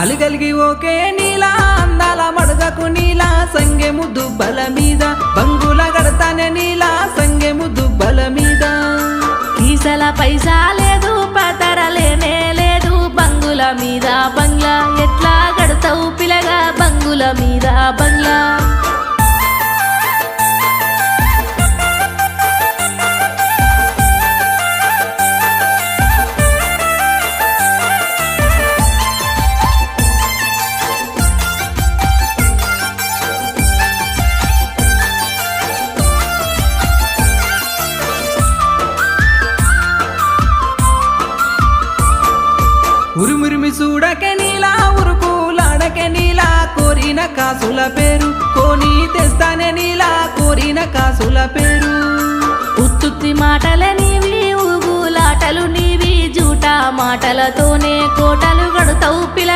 అలిగలిగి okay నీలా అందాల మడుగకు నీలా సంగెము దుబ్బల మీద బంగుల గడతానే నీలా సంగెము దుబ్బల మీద ఈసల పైసా లేదు పతరలేనే లేదు బంగుల మీద బంగ్లా ఎట్లా గడతావు పిలగా బంగుల మీద బంగ్లా ఉరుమురిమి చూడకే నీలా ఉరుకులాడకే నీలా కోరిన కాసుల పేరు కోని తెస్తానే నీలా కోరిన కాసుల పేరు ఉత్తుత్తి మాటలే నీవి ఊగులాటలు నీవి జూటా మాటలతోనే కోటలు గడుతావు పిల్ల